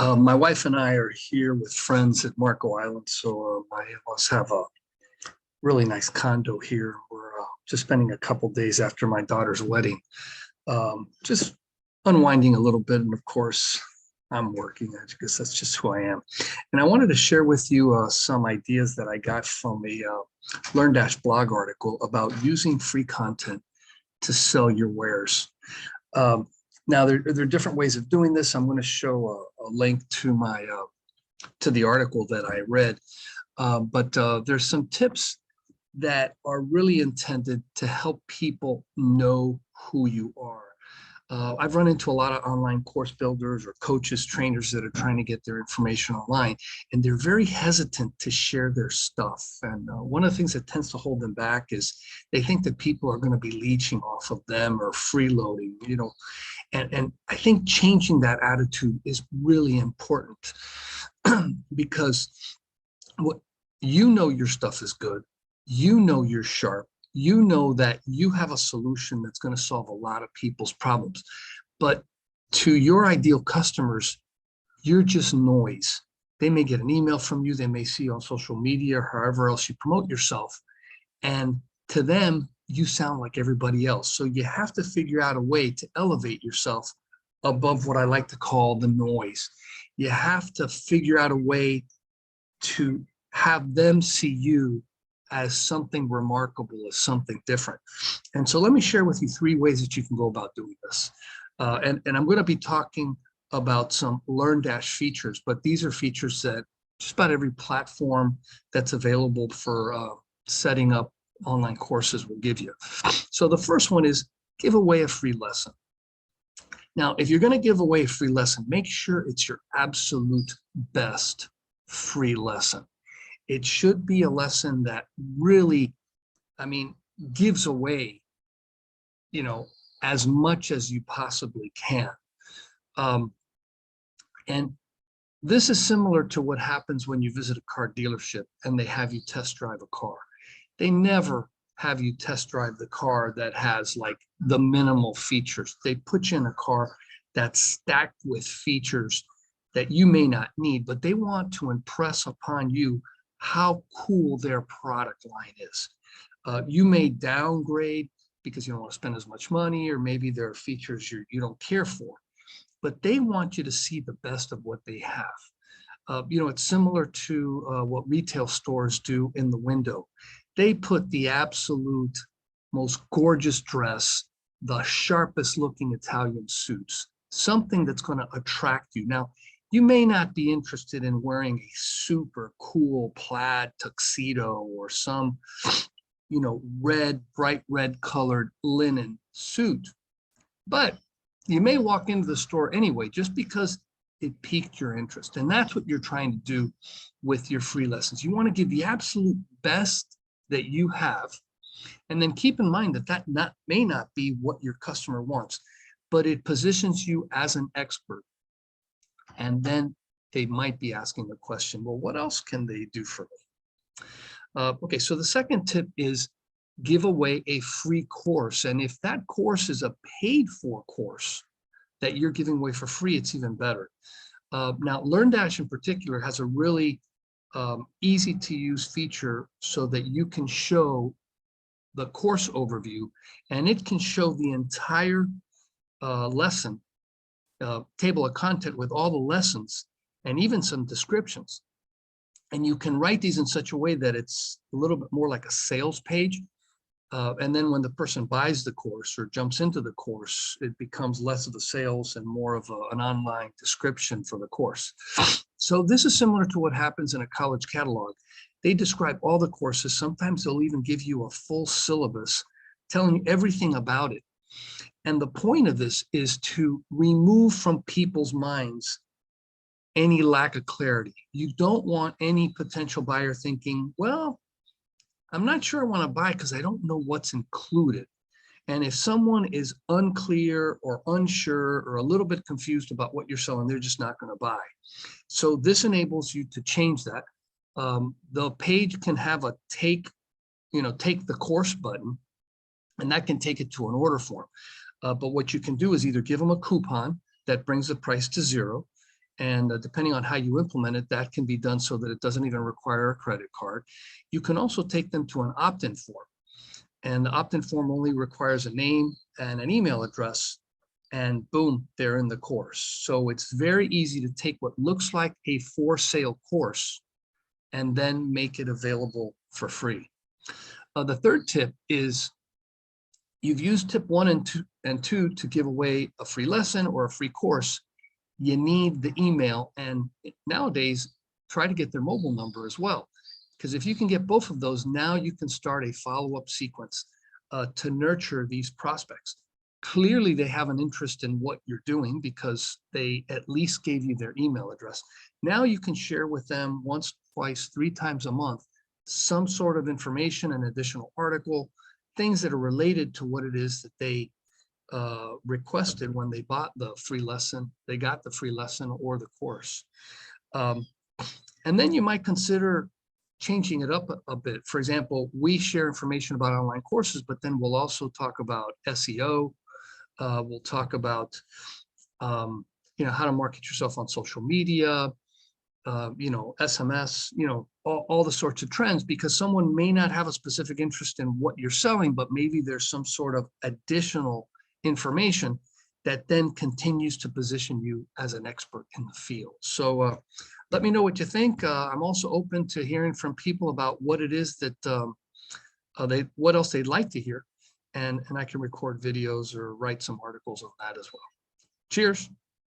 My wife and I are here with friends at Marco Island. So my in-laws have a really nice condo here. We're just spending a couple days after my daughter's wedding, just unwinding a little bit. And of course, I'm working. I guess that's just who I am. And I wanted to share with you some ideas that I got from a LearnDash blog article about using free content to sell your wares. Now, there are different ways of doing this. I'm going to show a link to my to the article that I read, but there's some tips that are really intended to help people know who you are. I've run into a lot of online course builders or coaches, trainers that are trying to get their information online, and they're very hesitant to share their stuff. And one of the things that tends to hold them back is they think that people are going to be leeching off of them or freeloading, And I think changing that attitude is really important because your stuff is good. You're sharp. You know that you have a solution that's going to solve a lot of people's problems. But to your ideal customers, you're just noise. They may get an email from you. They may see you on social media or however else you promote yourself. And to them, you sound like everybody else. So you have to figure out a way to elevate yourself above what I like to call the noise. You have to figure out a way to have them see you as something remarkable, as something different. And so let me share with you 3 ways that you can go about doing this. And I'm going to be talking about some LearnDash features, but these are features that just about every platform that's available for setting up online courses will give you. So the first one is give away a free lesson. Now, if you're going to give away a free lesson, make sure it's your absolute best free lesson. It should be a lesson that really, gives away, as much as you possibly can. And this is similar to what happens when you visit a car dealership and they have you test drive a car. They never have you test drive the car that has like the minimal features. They put you in a car that's stacked with features that you may not need, but they want to impress upon you how cool their product line is. You may downgrade because you don't want to spend as much money, or maybe there are features you don't care for, but they want you to see the best of what they have. It's similar to what retail stores do in the window. They put the absolute most gorgeous dress, the sharpest looking Italian suits, something that's going to attract you. Now, you may not be interested in wearing a super cool plaid tuxedo or some, bright red colored linen suit, but you may walk into the store anyway, just because it piqued your interest. And that's what you're trying to do with your free lessons. You want to give the absolute best that you have. And then keep in mind that may not be what your customer wants, but it positions you as an expert. And then they might be asking the question, well, what else can they do for me? Okay, so the second tip is give away a free course. And if that course is a paid for course that you're giving away for free, it's even better. Now, LearnDash in particular has a really easy to use feature so that you can show the course overview, and it can show the entire lesson table of content with all the lessons and even some descriptions. And you can write these in such a way that it's a little bit more like a sales page. And then when the person buys the course or jumps into the course, it becomes less of a sales and more of an online description for the course. So this is similar to what happens in a college catalog. They describe all the courses. Sometimes they'll even give you a full syllabus telling you everything about it. And the point of this is to remove from people's minds any lack of clarity. You don't want any potential buyer thinking, well, I'm not sure I want to buy because I don't know what's included. And if someone is unclear or unsure or a little bit confused about what you're selling, they're just not going to buy. So this enables you to change that. The page can have a take the course button, and that can take it to an order form. But what you can do is either give them a coupon that brings the price to 0. And depending on how you implement it, that can be done so that it doesn't even require a credit card. You can also take them to an opt-in form. And the opt-in form only requires a name and an email address, and boom, they're in the course. So it's very easy to take what looks like a for sale course and then make it available for free. The third tip is you've used tip 1 and 2 to give away a free lesson or a free course. You need the email, and nowadays try to get their mobile number as well, because if you can get both of those, now you can start a follow-up sequence to nurture these prospects. Clearly they have an interest in what you're doing because they at least gave you their email address. Now you can share with them once, twice, 3 times a month some sort of information, an additional article, things that are related to what it is that they requested when they bought the free lesson, they got the free lesson or the course. And then you might consider changing it up a bit. For example, we share information about online courses, but then we'll also talk about SEO. We'll talk about how to market yourself on social media, SMS, all the sorts of trends, because someone may not have a specific interest in what you're selling, but maybe there's some sort of additional information that then continues to position you as an expert in the field. So let me know what you think. I'm also open to hearing from people about what it is that what else they'd like to hear, and I can record videos or write some articles on that as well. Cheers.